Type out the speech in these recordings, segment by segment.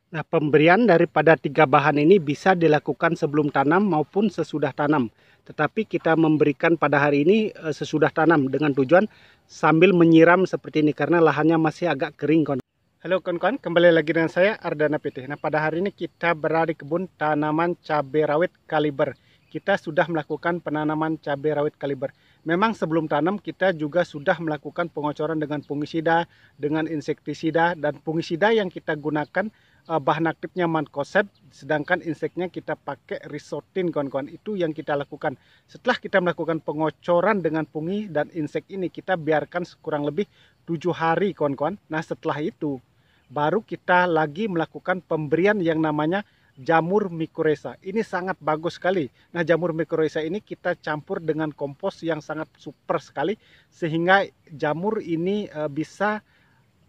Nah, pemberian daripada 3 bahan ini bisa dilakukan sebelum tanam maupun sesudah tanam. Tetapi kita memberikan pada hari ini sesudah tanam dengan tujuan sambil menyiram seperti ini karena lahannya masih agak kering, kawan. Halo kawan-kawan, kembali lagi dengan saya Ardana PT. Nah, pada hari ini kita berada di kebun tanaman cabai rawit kaliber. Kita sudah melakukan penanaman cabai rawit kaliber. Memang sebelum tanam kita juga sudah melakukan pengocoran dengan fungisida, dengan insektisida, dan fungisida yang kita gunakan bahan aktifnya mancozeb, sedangkan inseknya kita pakai Risotin, kawan-kawan. Itu yang kita lakukan. Setelah kita melakukan pengocoran dengan fungi dan insek ini, kita biarkan kurang lebih 7 hari, kawan-kawan. Nah, setelah itu baru kita lagi melakukan pemberian yang namanya jamur mikorrhiza. Ini sangat bagus sekali. Nah, jamur mikorrhiza ini kita campur dengan kompos yang sangat super sekali sehingga jamur ini bisa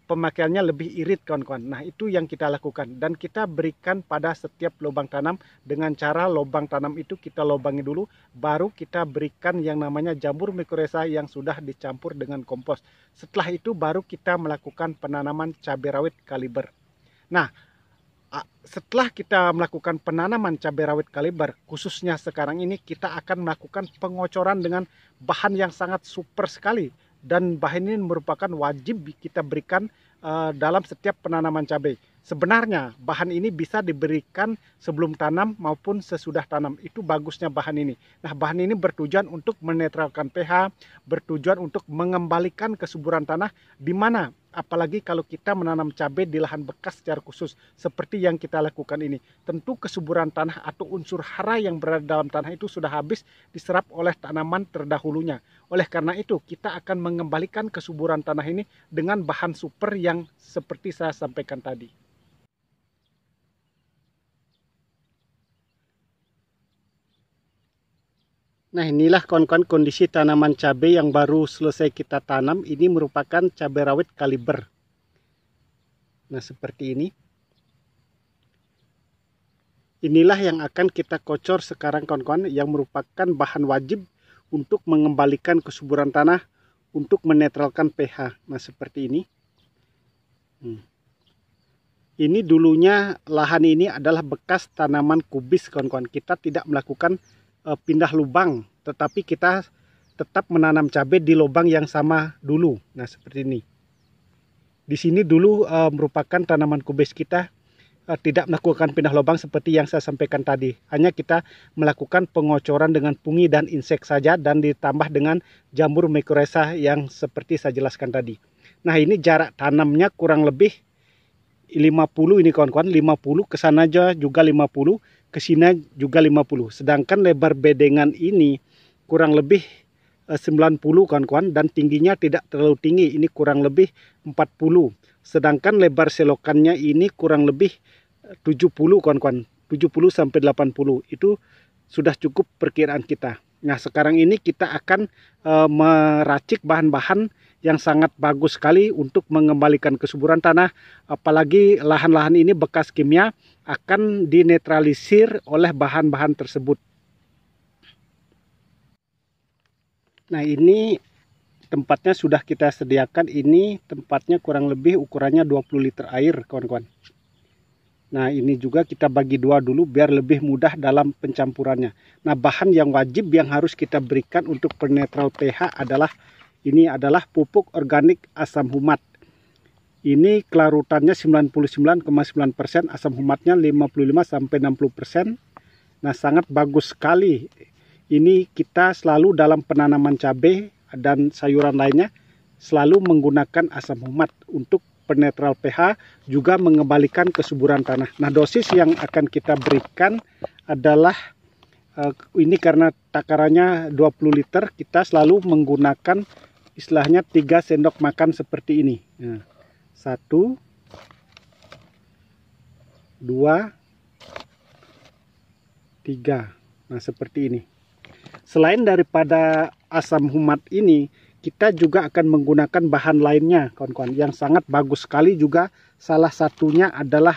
pemakaiannya lebih irit, kawan-kawan. Nah, itu yang kita lakukan dan kita berikan pada setiap lubang tanam dengan cara lubang tanam itu kita lubangi dulu, baru kita berikan yang namanya jamur mikorrhiza yang sudah dicampur dengan kompos. Setelah itu baru kita melakukan penanaman cabai rawit kaliber. Nah, setelah kita melakukan penanaman cabai rawit kaliber, khususnya sekarang ini kita akan melakukan pengocoran dengan bahan yang sangat super sekali. Dan bahan ini merupakan wajib kita berikan dalam setiap penanaman cabai. Sebenarnya bahan ini bisa diberikan sebelum tanam maupun sesudah tanam. Itu bagusnya bahan ini. Nah, bahan ini bertujuan untuk menetralkan pH, bertujuan untuk mengembalikan kesuburan tanah, di mana apalagi kalau kita menanam cabai di lahan bekas secara khusus seperti yang kita lakukan ini. Tentu kesuburan tanah atau unsur hara yang berada dalam tanah itu sudah habis diserap oleh tanaman terdahulunya. Oleh karena itu kita akan mengembalikan kesuburan tanah ini dengan bahan super yang seperti saya sampaikan tadi. Nah, inilah kawan-kawan kondisi tanaman cabai yang baru selesai kita tanam. Ini merupakan cabai rawit kaliber. Nah, seperti ini. Inilah yang akan kita kocor sekarang, kawan-kawan, yang merupakan bahan wajib untuk mengembalikan kesuburan tanah, untuk menetralkan pH. Nah, seperti ini. Ini dulunya lahan ini adalah bekas tanaman kubis, kawan-kawan. Kita tidak melakukan pindah lubang, tetapi kita tetap menanam cabai di lubang yang sama dulu. Nah, seperti ini. Di sini dulu merupakan tanaman kubis kita tidak melakukan pindah lubang seperti yang saya sampaikan tadi. Hanya kita melakukan pengocoran dengan fungi dan insek saja dan ditambah dengan jamur mikorrhiza yang seperti saya jelaskan tadi. Nah, ini jarak tanamnya kurang lebih 50 ini, kawan-kawan. 50 ke sana aja juga 50. Ke sini juga 50. Sedangkan lebar bedengan ini kurang lebih 90, kawan-kawan, dan tingginya tidak terlalu tinggi, ini kurang lebih 40. Sedangkan lebar selokannya ini kurang lebih 70, kawan-kawan. 70 sampai 80. Itu sudah cukup perkiraan kita. Nah, sekarang ini kita akan meracik bahan-bahan yang sangat bagus sekali untuk mengembalikan kesuburan tanah, apalagi lahan-lahan ini bekas kimia akan dinetralisir oleh bahan-bahan tersebut. Nah, ini tempatnya sudah kita sediakan. Ini tempatnya kurang lebih ukurannya 20 liter air, kawan-kawan. Nah, ini juga kita bagi dua dulu biar lebih mudah dalam pencampurannya. Nah, bahan yang wajib yang harus kita berikan untuk penetral pH adalah ini adalah pupuk organik asam humat. Ini kelarutannya 99,9%, asam humatnya 55 sampai 60%. Nah, sangat bagus sekali. Ini kita selalu dalam penanaman cabai dan sayuran lainnya selalu menggunakan asam humat untuk penetral pH, juga mengembalikan kesuburan tanah. Nah, dosis yang akan kita berikan adalah ini karena takarannya 20 liter, kita selalu menggunakan istilahnya 3 sendok makan seperti ini. Nah, 1, 2, 3. Nah, seperti ini. Selain daripada asam humat ini, kita juga akan menggunakan bahan lainnya, kawan-kawan, yang sangat bagus sekali juga. Salah satunya adalah,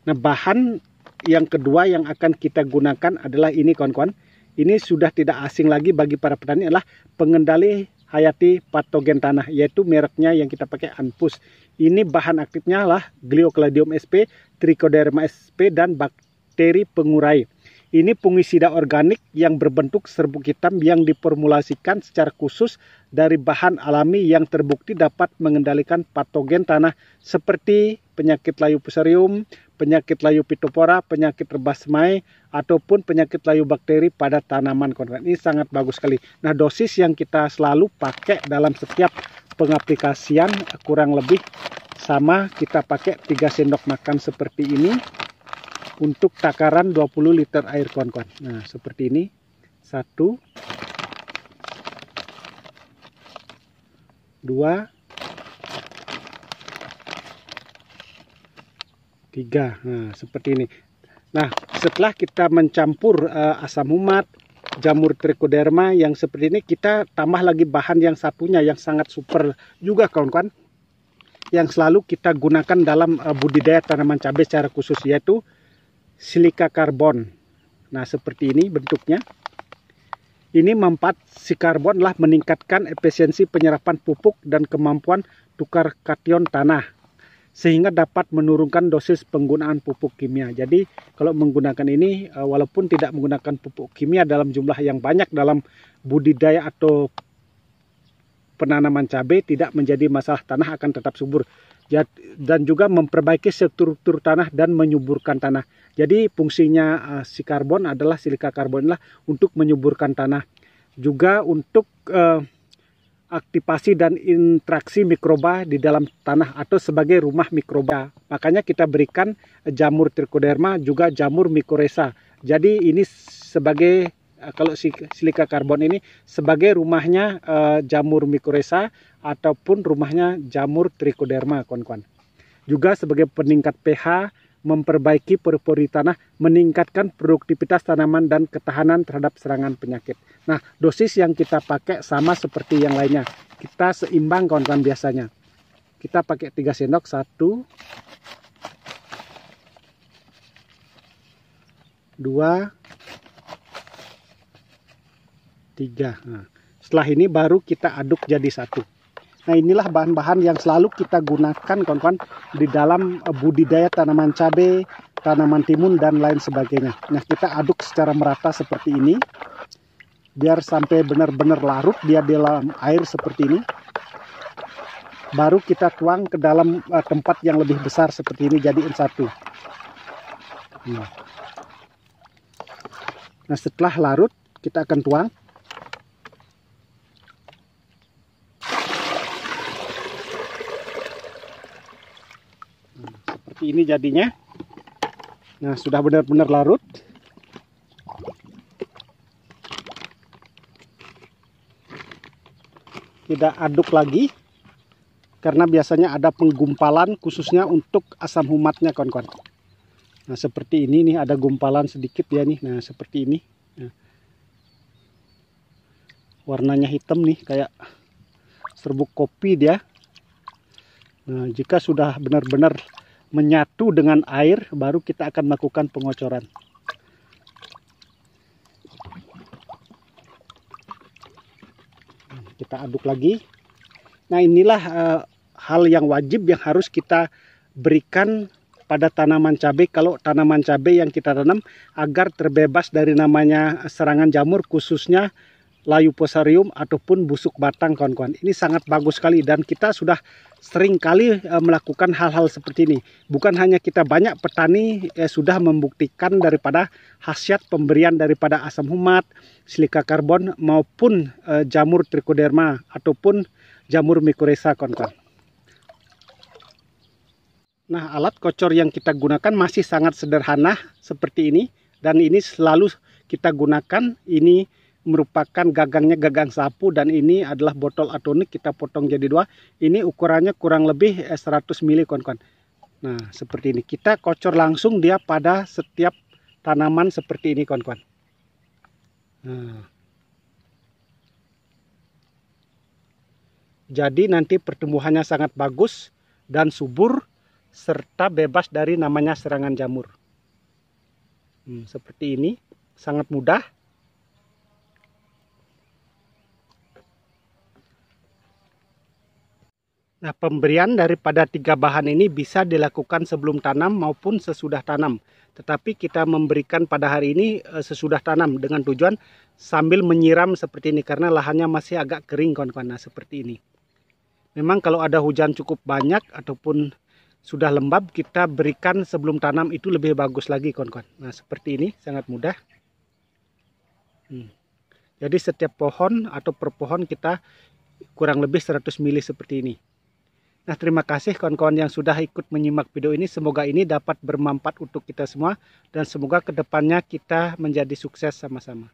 nah, bahan yang kedua yang akan kita gunakan adalah ini, kawan-kawan. Ini sudah tidak asing lagi bagi para petani, adalah pengendali menghayati patogen tanah, yaitu mereknya yang kita pakai Anpus. Ini bahan aktifnya lah Gliocladium sp, Trichoderma sp, dan bakteri pengurai. Ini fungisida organik yang berbentuk serbuk hitam yang diformulasikan secara khusus dari bahan alami yang terbukti dapat mengendalikan patogen tanah seperti penyakit layu fusarium, penyakit layu pitopora, penyakit rebas semai, ataupun penyakit layu bakteri pada tanaman. Ini sangat bagus sekali. Nah, dosis yang kita selalu pakai dalam setiap pengaplikasian kurang lebih sama, kita pakai 3 sendok makan seperti ini untuk takaran 20 liter air, kawan-kawan. Nah, seperti ini. 1, 2, 3. Nah, seperti ini. Nah, setelah kita mencampur asam humat, jamur trichoderma yang seperti ini, kita tambah lagi bahan yang satunya yang sangat super juga, kawan-kawan, yang selalu kita gunakan dalam budidaya tanaman cabai secara khusus, yaitu silika karbon. Nah, seperti ini bentuknya. Ini manfaat si karbon adalah meningkatkan efisiensi penyerapan pupuk dan kemampuan tukar kation tanah, sehingga dapat menurunkan dosis penggunaan pupuk kimia. Jadi kalau menggunakan ini, walaupun tidak menggunakan pupuk kimia dalam jumlah yang banyak dalam budidaya atau penanaman cabai, tidak menjadi masalah, tanah akan tetap subur. Dan juga memperbaiki struktur tanah dan menyuburkan tanah. Jadi fungsinya si karbon adalah, silika karbon adalah untuk menyuburkan tanah. Juga untuk aktivasi dan interaksi mikroba di dalam tanah atau sebagai rumah mikroba. Makanya kita berikan jamur trichoderma, juga jamur mycorrhiza. Jadi ini sebagai, kalau silika karbon ini sebagai rumahnya jamur mycorrhiza ataupun rumahnya jamur trichoderma, kawan-kawan. Juga sebagai peningkat pH, memperbaiki pori-pori tanah, meningkatkan produktivitas tanaman dan ketahanan terhadap serangan penyakit. Nah, dosis yang kita pakai sama seperti yang lainnya. Kita seimbang, kawan-kawan, biasanya. Kita pakai 3 sendok, 1, 2, 3. Nah, setelah ini baru kita aduk jadi satu. Nah, inilah bahan-bahan yang selalu kita gunakan, kawan-kawan, di dalam budidaya tanaman cabai, tanaman timun, dan lain sebagainya. Nah, kita aduk secara merata seperti ini, biar sampai benar-benar larut dia di dalam air seperti ini. Baru kita tuang ke dalam tempat yang lebih besar seperti ini, jadiin satu. Nah, setelah larut, kita akan tuang. Ini jadinya. Nah, sudah benar-benar larut. Kita aduk lagi, karena biasanya ada penggumpalan khususnya untuk asam humatnya, kawan-kawan. Nah, seperti ini nih, ada gumpalan sedikit ya nih. Nah, seperti ini. Nah, warnanya hitam nih, kayak serbuk kopi dia. Nah, jika sudah benar-benar menyatu dengan air, baru kita akan melakukan pengocoran. Kita aduk lagi. Nah, inilah hal yang wajib yang harus kita berikan pada tanaman cabai kalau tanaman cabai yang kita tanam, agar terbebas dari namanya serangan jamur, khususnya layu fusarium ataupun busuk batang, kawan-kawan. Ini sangat bagus sekali, dan kita sudah sering kali melakukan hal-hal seperti ini. Bukan hanya kita, banyak petani sudah membuktikan daripada khasiat pemberian daripada asam humat, silika karbon, maupun jamur trichoderma ataupun jamur mycorrhiza, kawan-kawan. Nah, alat kocor yang kita gunakan masih sangat sederhana seperti ini, dan ini selalu kita gunakan. Ini merupakan gagangnya gagang sapu, dan ini adalah botol atonik, kita potong jadi 2. Ini ukurannya kurang lebih 100 ml, kawan-kawan. Nah, seperti ini. Kita kocor langsung dia pada setiap tanaman seperti ini, kawan-kawan. Nah, jadi nanti pertumbuhannya sangat bagus dan subur, serta bebas dari namanya serangan jamur. Seperti ini, sangat mudah. Nah, pemberian daripada 3 bahan ini bisa dilakukan sebelum tanam maupun sesudah tanam. Tetapi kita memberikan pada hari ini sesudah tanam dengan tujuan sambil menyiram seperti ini karena lahannya masih agak kering kawan-kawan. Nah, seperti ini. Memang kalau ada hujan cukup banyak ataupun sudah lembab, kita berikan sebelum tanam itu lebih bagus lagi kawan-kawan. Nah, seperti ini sangat mudah. Jadi setiap pohon atau per pohon kita kurang lebih 100 ml seperti ini. Nah, terima kasih kawan-kawan yang sudah ikut menyimak video ini. Semoga ini dapat bermanfaat untuk kita semua dan semoga kedepannya kita menjadi sukses sama-sama.